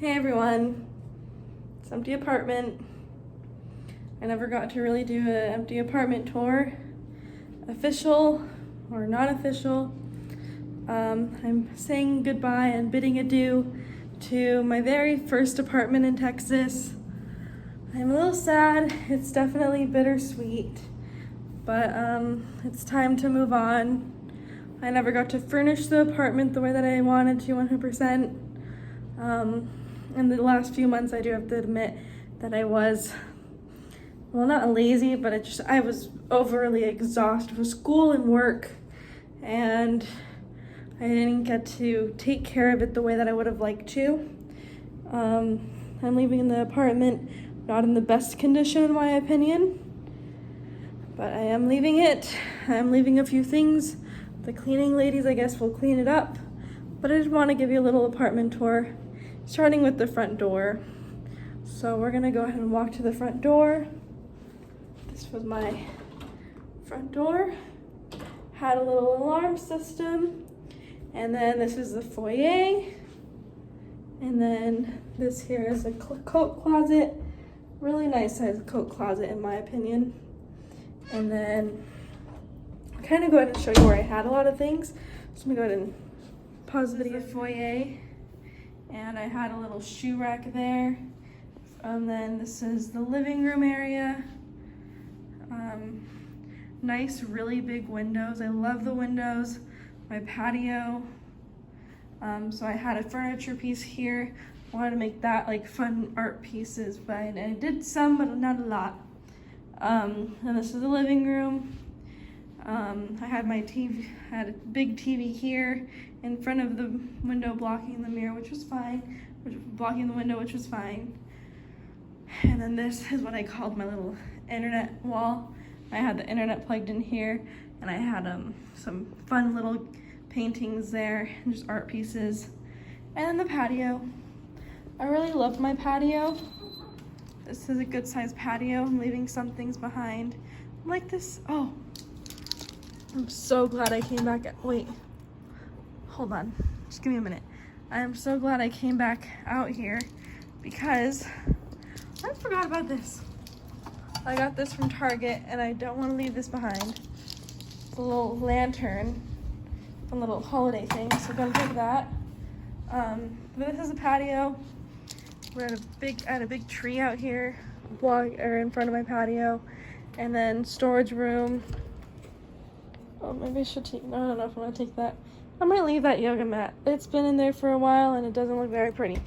Hey everyone, it's empty apartment. I never got to really do an empty apartment tour, official or not official. I'm saying goodbye and bidding adieu to my very first apartment in Texas. I'm a little sad, it's definitely bittersweet, but it's time to move on. I never got to furnish the apartment the way that I wanted to 100%. In the last few months, I do have to admit that I was, well, not lazy, but I was overly exhausted with school and work, and I didn't get to take care of it the way that I would have liked to. I'm leaving the apartment not in the best condition, in my opinion, but I am leaving it. I'm leaving a few things. The cleaning ladies, I guess, will clean it up, but I just want to give you a little apartment tour, starting with the front door. So we're gonna go ahead and walk to the front door. This was my front door. Had a little alarm system. And then this is the foyer. And then this here is a coat closet. Really nice size coat closet in my opinion. And then I'll kind of go ahead and show you where I had a lot of things. So let me go ahead and pause the video. Foyer. And I had a little shoe rack there. And then this is the living room area. Nice, really big windows. I love the windows. My patio. So I had a furniture piece here. Wanted to make that like fun art pieces, but I did some, but not a lot. And this is the living room. I had my TV, I had a big TV here in front of the window blocking the mirror, which was fine, blocking the window, which was fine. And then this is what I called my little internet wall. I had the internet plugged in here, and I had some fun little paintings there, and just art pieces. And then the patio. I really love my patio. This is a good sized patio. I'm leaving some things behind. Like this, oh. I'm so glad I came back. Wait, hold on. Just give me a minute. I am so glad I came back out here because I forgot about this. I got this from Target and I don't want to leave this behind. It's a little lantern, a little holiday thing, so I'm gonna take that. But this is a patio. I had a big tree out here, in front of my patio, and then storage room. Oh, maybe I should take, no, I don't know if I'm gonna take that. I might leave that yoga mat. It's been in there for a while and it doesn't look very pretty.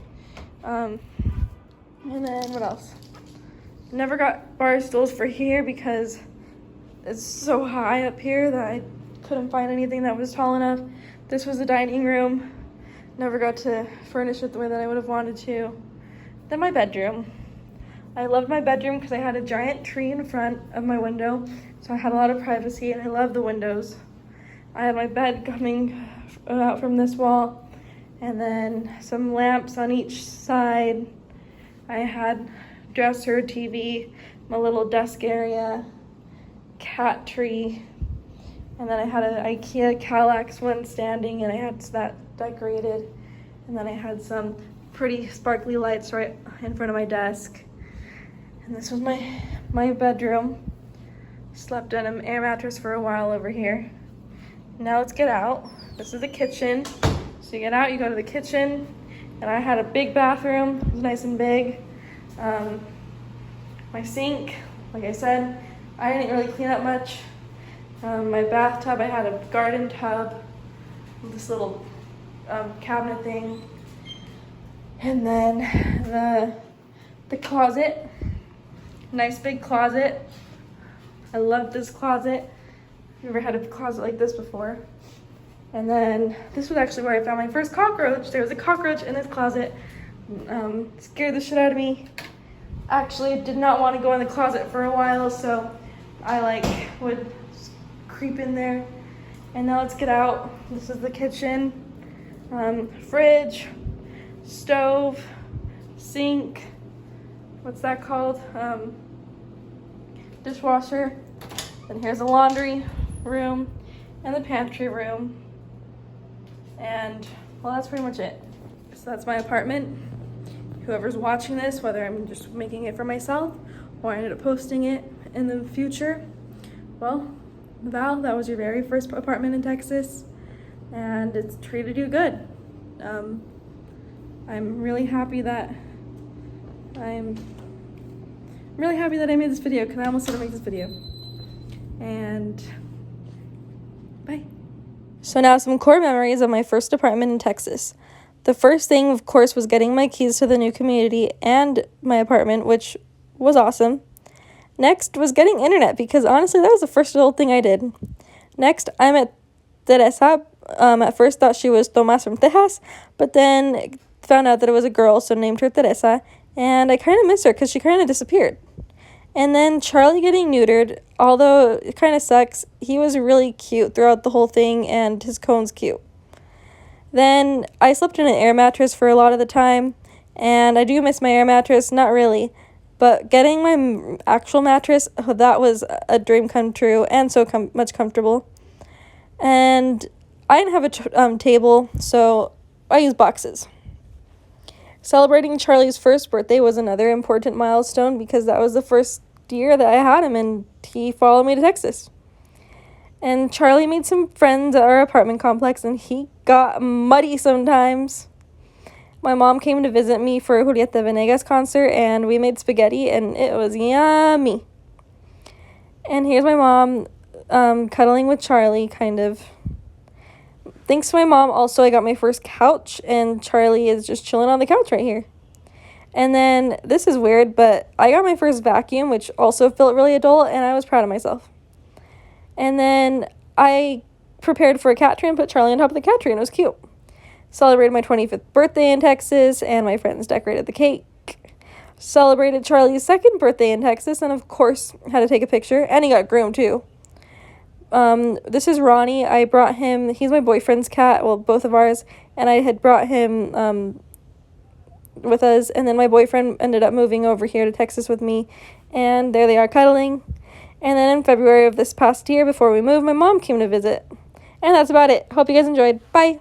And then what else? Never got bar stools for here because it's so high up here that I couldn't find anything that was tall enough. This was the dining room. Never got to furnish it the way that I would have wanted to. Then my bedroom. I loved my bedroom because I had a giant tree in front of my window, so I had a lot of privacy and I love the windows. I had my bed coming out from this wall, and then some lamps on each side. I had dresser, TV, my little desk area, cat tree, and then I had an IKEA Kallax one standing and I had that decorated, and then I had some pretty sparkly lights right in front of my desk. And this was my bedroom. Slept on an air mattress for a while over here. Now let's get out. This is the kitchen. So you get out, you go to the kitchen, and I had a big bathroom. It was nice and big. My sink, like I said, I didn't really clean up much. My bathtub, I had a garden tub, this little cabinet thing. And then the closet. Nice big closet. I love this closet. Never had a closet like this before. And then this was actually where I found my first cockroach. There was a cockroach in this closet. Scared the shit out of me. Actually did not want to go in the closet for a while, so I would creep in there. And now let's get out. This is the kitchen. Fridge, stove, sink, what's that called? Dishwasher. And here's the laundry room and the pantry room. And well, that's pretty much it. So that's my apartment. whoever's watching this, whether I'm just making it for myself or I ended up posting it in the future, well, Val, that was your very first apartment in Texas, and it's treated you good. I'm really happy that I made this video, because I almost didn't make this video. And bye. So now some core memories of my first apartment in Texas. The first thing, of course, was getting my keys to the new community and my apartment, which was awesome. Next was getting internet, because honestly, that was the first little thing I did. Next, I met Teresa. At first thought she was Tomas from Texas, but then found out that it was a girl, so named her Teresa, and I kind of miss her because she kind of disappeared. And then Charlie getting neutered, although it kind of sucks, he was really cute throughout the whole thing, and his cone's cute. Then I slept in an air mattress for a lot of the time, and I do miss my air mattress, not really, but getting my actual mattress, that was a dream come true, and so much comfortable. And I didn't have a table, so I used boxes. Celebrating Charlie's first birthday was another important milestone, because that was the first year that I had him, and he followed me to Texas. And Charlie made some friends at our apartment complex, and he got muddy sometimes. My mom came to visit me for a Julieta Venegas concert, and we made spaghetti, and it was yummy. And here's my mom cuddling with Charlie, kind of. Thanks to my mom, also, I got my first couch, and Charlie is just chilling on the couch right here. And then, this is weird, but I got my first vacuum, which also felt really adult, and I was proud of myself. And then, I prepared for a cat tree and put Charlie on top of the cat tree, and it was cute. Celebrated my 25th birthday in Texas, and my friends decorated the cake. Celebrated Charlie's second birthday in Texas, and of course, had to take a picture, and he got groomed too. This is Ronnie. I brought him, he's my boyfriend's cat, well, both of ours, and I had brought him with us, and then my boyfriend ended up moving over here to Texas with me, and there they are cuddling. And then in February of this past year, before we moved, my mom came to visit. And that's about it. Hope you guys enjoyed. Bye!